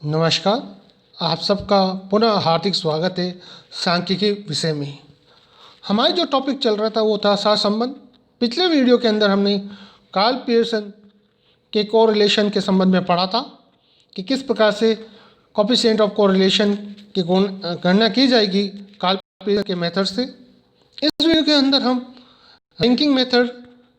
नमस्कार। आप सबका पुनः हार्दिक स्वागत है सांख्यिकी विषय में। हमारा जो टॉपिक चल रहा था वो था सहसंबंध। पिछले वीडियो के अंदर हमने कार्ल पियर्सन के कोरिलेशन के संबंध में पढ़ा था कि किस प्रकार से कोफिशिएंट ऑफ कोरिलेशन की गणना की जाएगी कार्ल पियर्सन के मेथड से। इस वीडियो के अंदर हम रैंकिंग मेथड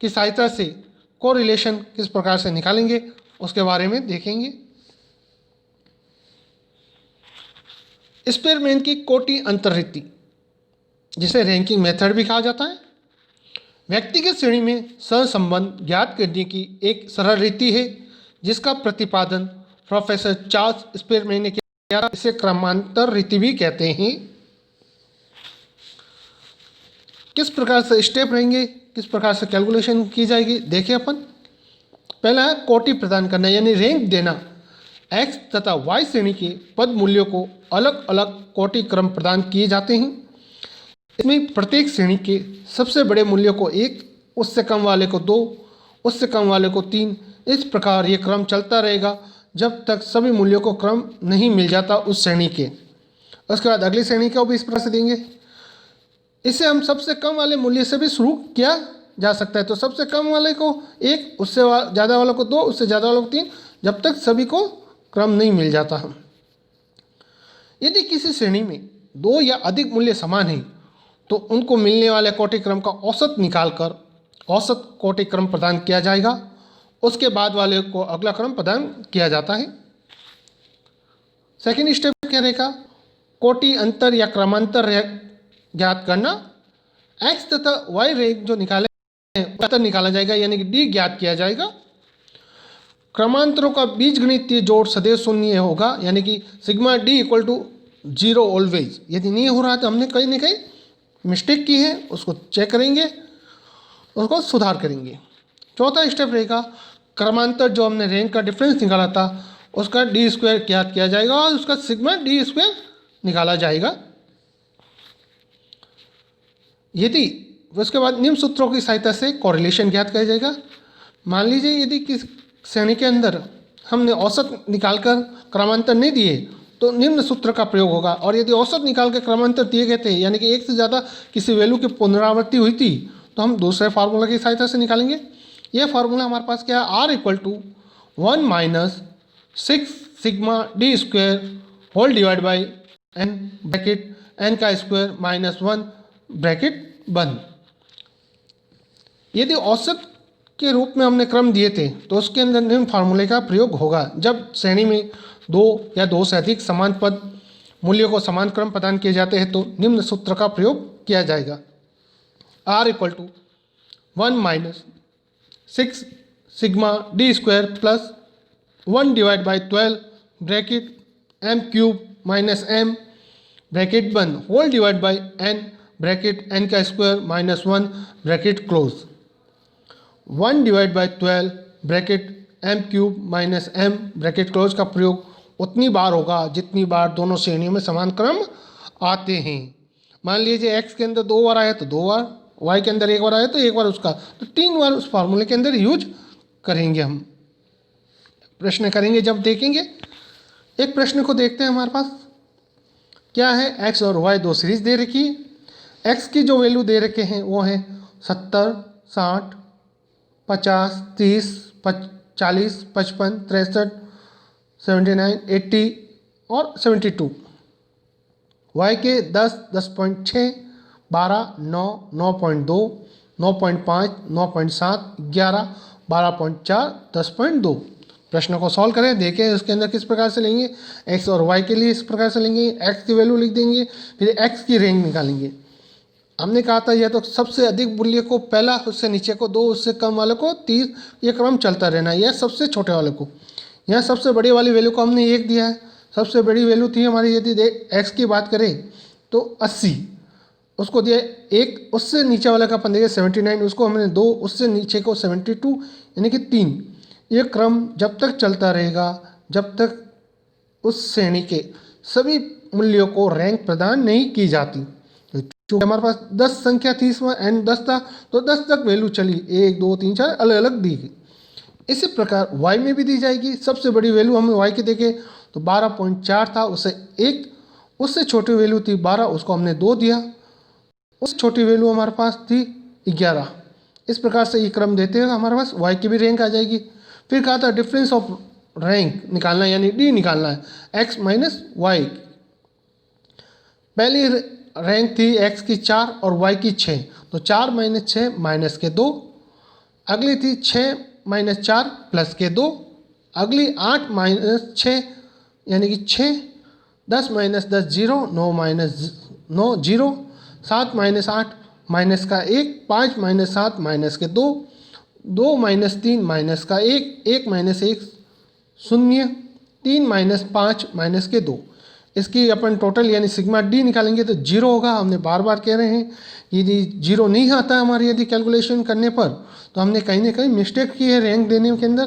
की सहायता से कोरिलेशन किस प्रकार से निकालेंगे उसके बारे में देखेंगे। स्पेयरमैन की कोटि अंतर्रीति, जिसे रैंकिंग मेथड भी कहा जाता है, व्यक्तिगत श्रेणी में सहसंबंध ज्ञात करने की एक सरल रीति है जिसका प्रतिपादन प्रोफेसर चार्ल्स स्पेयरमैन ने किया। इसे क्रमांतर रीति भी कहते हैं। किस प्रकार से स्टेप रहेंगे, किस प्रकार से कैलकुलेशन की जाएगी, देखिए अपन। पहला है कोटि प्रदान करना, यानी रैंक देना। एक्स तथा वाई श्रेणी के पद मूल्यों को अलग अलग कोटि क्रम प्रदान किए जाते हैं। इसमें प्रत्येक श्रेणी के सबसे बड़े मूल्यों को 1, उससे कम वाले को 2, उससे कम वाले को 3। इस प्रकार ये क्रम चलता रहेगा जब तक सभी मूल्यों को क्रम नहीं मिल जाता उस श्रेणी के। उसके बाद अगली श्रेणी को भी इस प्रकार से देंगे। इसे हम सबसे कम वाले मूल्य से भी शुरू किया जा सकता है। तो सबसे कम वाले को 1, उससे ज़्यादा वालों को 2, उससे ज़्यादा वालों को 3, जब तक सभी को क्रम नहीं मिल जाता हम। यदि किसी श्रेणी में 2 या अधिक मूल्य समान हैं तो उनको मिलने वाले कोटि क्रम का औसत निकालकर औसत कोटि क्रम प्रदान किया जाएगा। उसके बाद वाले को अगला क्रम प्रदान किया जाता है। सेकेंड स्टेप क्या रहेगा? कोटि अंतर या क्रमांतर ज्ञात करना। एक्स तथा वाई रैंक जो निकाले हैं अंतर निकाला जाएगा, यानी कि डी ज्ञात किया जाएगा। क्रमांतरों का बीजगणितीय जोड़ सदैव शून्य होगा, यानी कि sigma D equal to 0 always. यदि नहीं हो रहा तो हमने कहीं ना कहीं मिस्टेक की है, उसको चेक करेंगे, उसको सुधार करेंगे। चौथा स्टेप रहेगा क्रमांतर जो हमने रैंक का डिफरेंस निकाला था उसका डी स्क्वायर ज्ञात किया जाएगा और उसका सिग्मा डी स्क्वायर निकाला जाएगा। यदि उसके बाद निम्न सूत्रों की सहायता से कोरिलेशन ज्ञात किया जाएगा। मान लीजिए यदि किस श्रेणी के अंदर हमने औसत निकालकर क्रमांतर नहीं दिए तो निम्न सूत्र का प्रयोग होगा। और यदि औसत निकाल के क्रमांतर दिए गए थे, यानी कि एक से ज़्यादा किसी वैल्यू की पुनरावृत्ति हुई थी, तो हम दूसरे फार्मूला की सहायता से निकालेंगे। यह फार्मूला हमारे पास क्या है? R equal to 1 - 6 sigma D square whole divide by n bracket n का स्क्वायर -1 ब्रैकेट बंद। यदि औसत के रूप में हमने क्रम दिए थे तो उसके अंदर निम्न फार्मूले का प्रयोग होगा। जब श्रेणी में 2 या 2 से अधिक समान पद मूल्यों को समान क्रम प्रदान किए जाते हैं तो निम्न सूत्र का प्रयोग किया जाएगा। R equal to 1 - 6 sigma D square plus 1 divide by 12 bracket m cube minus m bracket बंद whole divide by n bracket n का square -1 bracket close. 1 divide by 12 bracket m cube minus m bracket close का प्रयोग उतनी बार होगा जितनी बार दोनों श्रेणियों में समान क्रम आते हैं। मान लीजिए x के अंदर 2 बार आया तो 2 बार, y के अंदर 1 बार आया तो 1 बार उसका, तो 3 बार उस फार्मूले के अंदर यूज करेंगे। हम प्रश्न करेंगे जब देखेंगे। एक प्रश्न को देखते हैं। हमारे पास क्या है? x और y दो सीरीज दे रखी है। x की जो वैल्यू दे रखे हैं वो है 70, 60, 50, 30, 40, 55, 63, 79, 80 और 72। y के 10, 10.6, 12, 9, 9.2, 9.5, 9.7, 11, 12.4, 10.2। प्रश्न को सॉल्व करें, देखें उसके अंदर किस प्रकार से लेंगे। x और y के लिए इस प्रकार से लेंगे, x की वैल्यू लिख देंगे, फिर x की रैंक निकालेंगे। हमने कहा था यह तो सबसे अधिक मूल्य को पहला, उससे नीचे को 2, उससे कम वाले को 3, ये क्रम चलता रहना। यह सबसे छोटे वाले को, यहाँ सबसे बड़ी वाली वैल्यू को हमने 1 दिया है। सबसे बड़ी वैल्यू थी हमारी, यदि x की बात करें तो 80, उसको दिया 1। उससे नीचे वाले का अपन देंगे 79, उसको हमने 2, उससे नीचे को 72, यानी कि 3। ये क्रम जब तक चलता रहेगा जब तक उस श्रेणी के सभी मूल्यों को रैंक प्रदान नहीं की जाती। चूँकि हमारे पास 10 संख्या थी, इसमें n 10 था तो 10 तक वैल्यू चली, 1, 2, 3, 4 अलग अलग दी गई। इसी प्रकार y में भी दी जाएगी। सबसे बड़ी वैल्यू हमें y की देखें तो 12.4 था, उसे 1, उससे छोटी वैल्यू थी 12, उसको हमने 2 दिया, उससे छोटी वैल्यू हमारे पास थी 11। इस प्रकार से ये क्रम देते हुए हमारे पास y की भी रैंक आ जाएगी। फिर कहा था डिफरेंस ऑफ रैंक निकालना है, यानी डी निकालना है, x माइनस वाई। पहली रैंक थी x की 4 और y की 6, तो 4 माइनस 6 माइनस के 2। अगली थी 6 माइनस 4 प्लस के 2। अगली 8 माइनस 6 यानी कि 6। 10 माइनस 10 0, 9 माइनस 9 0, 7 माइनस 8 माइनस का 1, 5 माइनस 7 माइनस के 2, 2 माइनस 3 माइनस का 1, 1 माइनस 1 0, 3 माइनस 5 माइनस के 2। इसकी अपन टोटल यानी सिग्मा डी निकालेंगे तो 0 होगा। हमने बार बार कह रहे हैं यदि 0 नहीं आता है हमारी यदि कैलकुलेशन करने पर, तो हमने कहीं ना कहीं मिस्टेक की है रैंक देने के अंदर,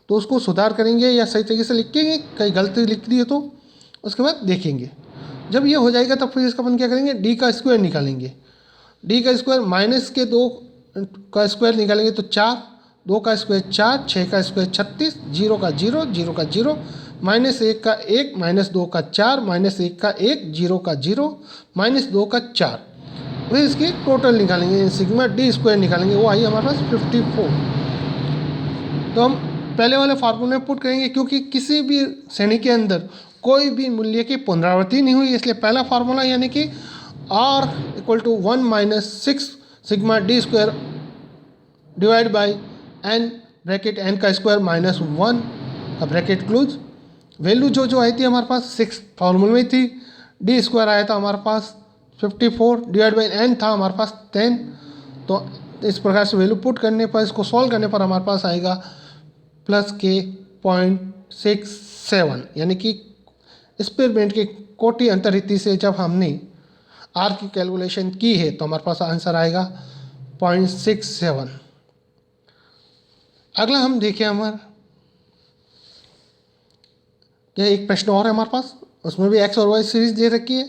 तो उसको सुधार करेंगे या सही तरीके से लिखेंगे, कहीं गलती लिख दी है तो उसके बाद देखेंगे। जब ये हो जाएगा तब फिर इसका अपन क्या करेंगे, डी का स्क्वायर निकालेंगे। डी का स्क्वायर माइनस के 2 का स्क्वायर निकालेंगे तो 4, 2 का स्क्वायर 4, 6 का स्क्वायर 36, 0 का 0, 0 का 0, माइनस 1 का 1, माइनस 2 का 4, माइनस 1 का 1, 0 का 0, माइनस 2 का 4। वही इसकी टोटल निकालेंगे, सिग्मा डी स्क्वायर निकालेंगे, वो आई हमारे पास 54। तो हम पहले वाले फार्मूले में पुट करेंगे, क्योंकि किसी भी श्रेणी के अंदर कोई भी मूल्य की पुनरावृत्ति नहीं हुई, इसलिए पहला फार्मूला यानी कि r equal to 1 minus 6 sigma D square divide by n bracket n का स्क्वायर माइनस 1 का ब्रैकेट क्लोज। वैल्यू जो आई थी हमारे पास 6 फार्मूले में थी, डी स्क्वायर आया था हमारे पास 54 डिवाइड बाई n था हमारे पास 10। तो इस प्रकार से वैल्यू पुट करने पर, इसको सॉल्व करने पर हमारे पास आएगा प्लस के 0.67, यानी कि एक्सपेरिमेंट की कोटि अंतर्रीति से जब हमने आर की कैलकुलेशन की है तो हमारे पास आंसर आएगा 0.67। अगला हम देखें हमारा क्या एक प्रश्न और है हमारे पास, उसमें भी एक्स और वाई सीरीज दे रखी है।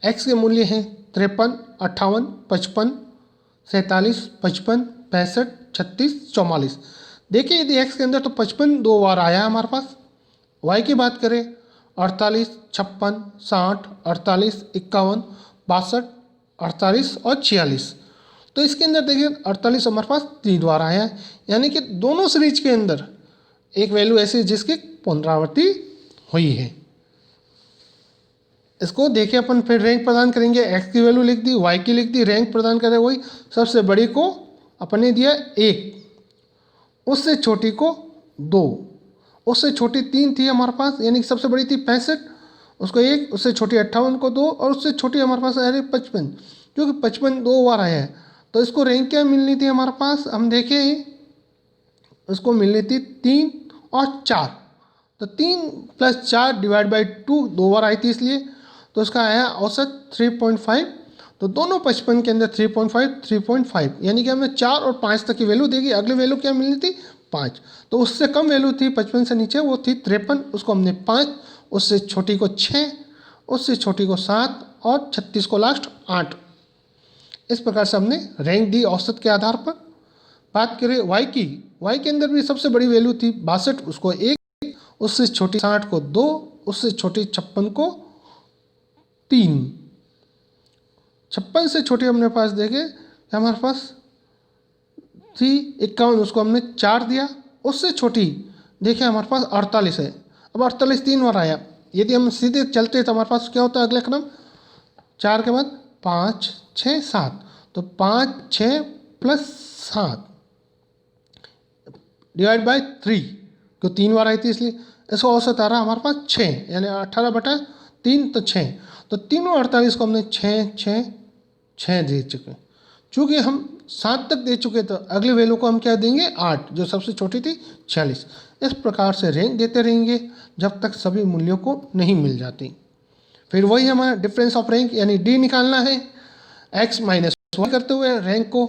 एक्स के मूल्य हैं 53, 58, 55, 47, 55, 65, 36, 44। देखिए यदि एक्स के अंदर तो 55 2 बार आया है हमारे पास। वाई की बात करें 48, 56, 60, 48, 51, 62, 48 और 46। तो इसके अंदर देखिए 48 हमारे पास 3 बार आया है, यानी कि दोनों सीरीज के अंदर एक वैल्यू ऐसी है जिसकी पुनरावृत्ति हुई है। इसको देखिए अपन फिर रैंक प्रदान करेंगे, एक्स की वैल्यू लिख दी, वाई की लिख दी, रैंक प्रदान करें वही सबसे बड़ी को अपने दिया 1, उससे छोटी को 2, उससे छोटी 3 थी हमारे पास, यानी कि सबसे बड़ी थी 65, उसको 1, उससे छोटी 58 को 2, और उससे छोटी हमारे पास आ रही 55, क्योंकि 55 2 बार आया है। तो इसको रैंक क्या मिलनी थी हमारे पास, हम देखें उसको मिलनी थी 3 और 4। तो 3 प्लस 4 डिवाइड बाई 2 2 बार आई थी, इसलिए तो उसका आया औसत 3.5। तो दोनों 55 के अंदर 3.5 3.5, यानी कि हमें 4 और 5 तक की वैल्यू देगी। अगली वैल्यू क्या मिलनी थी 5, तो उससे कम वैल्यू थी 55 से नीचे, वो थी 53, उसको हमने 5, उससे छोटी को 6, उससे छोटी को 7 और 36 को लास्ट 8। इस प्रकार से हमने रैंक दी औसत के आधार पर। बात करें वाई की, वाई के अंदर भी सबसे बड़ी वैल्यू थी 62, उसको 1, उससे छोटी 60 को 2, उससे छोटी 56 को 3। 56 से छोटी हमने पास देखे हमारे पास थी 51, उसको हमने 4 दिया। उससे छोटी देखे हमारे पास 48 है। अब 48 3 बार आया, यदि हम सीधे चलते तो हमारे पास क्या होता है अगले क्रम, 4 के बाद 5 6 7, तो 5 6 प्लस 7 डिवाइड बाई 3, क्यों 3 बार आई थी इसलिए इसका औसत आ रहा हमारे पास 6, यानी 18/3 तो 6। तो तीनों 48 को हमने 6 6 6 दे चुके। चूँकि हम 7 तक दे चुके तो अगली वैल्यू को हम क्या देंगे 8, जो सबसे छोटी थी 46। इस प्रकार से रैंक देते रहेंगे जब तक सभी मूल्यों को नहीं मिल जाती। फिर वही हमारा डिफरेंस ऑफ रैंक यानी डी निकालना है, एक्स माइनस वाई करते हुए रैंक को।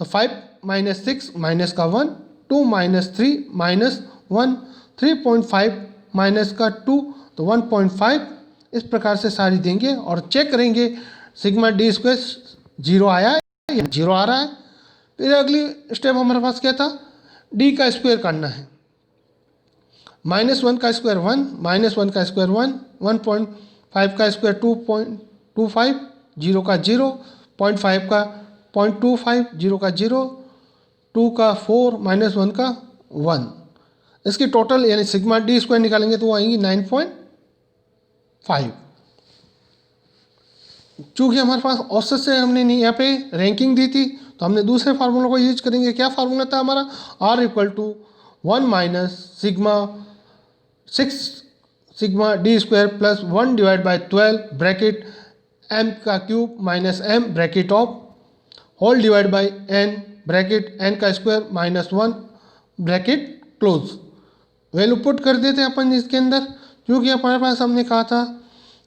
तो 5 माइनस 6 माइनस का 1, 2 माइनस 3 माइनस 1, 3.5 माइनस का 2 तो 1.5। इस प्रकार से सारी देंगे और चेक करेंगे सिग्मा डी स्क्वायर 0 आया है या 0 आ रहा है। फिर अगली स्टेप हमारे पास क्या था, डी का स्क्वायर करना है। -1 का स्क्वायर 1, -1 का स्क्वायर 1, 1.5 का स्क्वायर 2.25, 0 का 0, 0.5 का 0.25, 0 का 0, 2 का 4, -1 का 1। इसकी टोटल यानी सिग्मा डी स्क्वायर निकालेंगे तो वो आएंगी 9.5। चूँकि हमारे पास औसत से हमने नहीं यहाँ पे रैंकिंग दी थी तो हमने दूसरे फार्मूला को यूज करेंगे। क्या फार्मूला था हमारा? R equal to 1 minus sigma 6 sigma D square plus 1 divide by 12 bracket m का cube minus m bracket of whole divide by n bracket n का square minus 1 bracket close. Value put कर देते हैं अपन इसके अंदर, क्योंकि हमारे पास हमने कहा था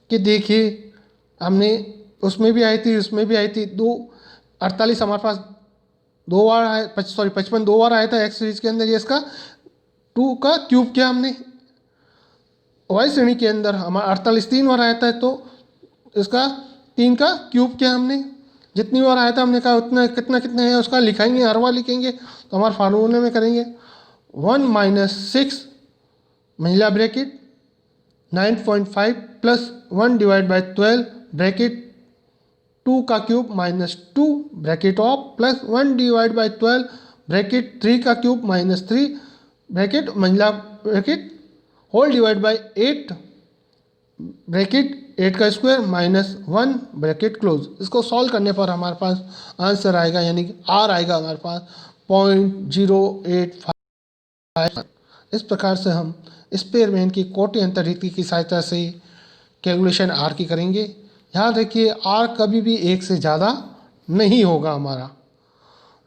कि देखिए हमने उसमें भी आई थी उसमें भी आई थी 48 हमारे पास 2 बार आया, 55 2 बार आया था एक्स सीरीज के अंदर। ये इसका 2 का क्यूब किया हमने। वाई श्रेणी के अंदर हमारा 48 3 बार आया था तो इसका 3 का क्यूब किया हमने। जितनी बार आया था हमने कहा उतना कितना कितना है उसका लिखाएंगे, हर बार लिखेंगे तो हमारे फार्मूले में करेंगे 1 माइनस 6 महिला bracket 9.5 plus 1 divide by 12 bracket 2 का cube minus 2 bracket of plus 1 divide by 12 bracket 3 का क्यूब माइनस 3 ब्रैकेट महिला bracket whole divide by 8 bracket 8 का स्क्वायर माइनस 1 ब्रैकेट क्लोज। इसको सॉल्व करने पर हमारे पास आंसर आएगा यानी कि R आएगा हमारे पास 0.085। इस प्रकार से हम स्पेयरमैन की कोटि अंतर रीति की सहायता से कैलकुलेशन R की करेंगे। याद रखिए R कभी भी 1 से ज़्यादा नहीं होगा हमारा।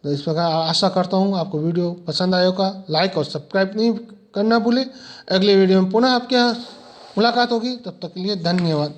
तो इस प्रकार आशा करता हूँ आपको वीडियो पसंद आया होगा। लाइक और सब्सक्राइब नहीं करना भूलें। अगले वीडियो में पुनः आपके यहाँ मुलाकात होगी, तब तक के लिए धन्यवाद।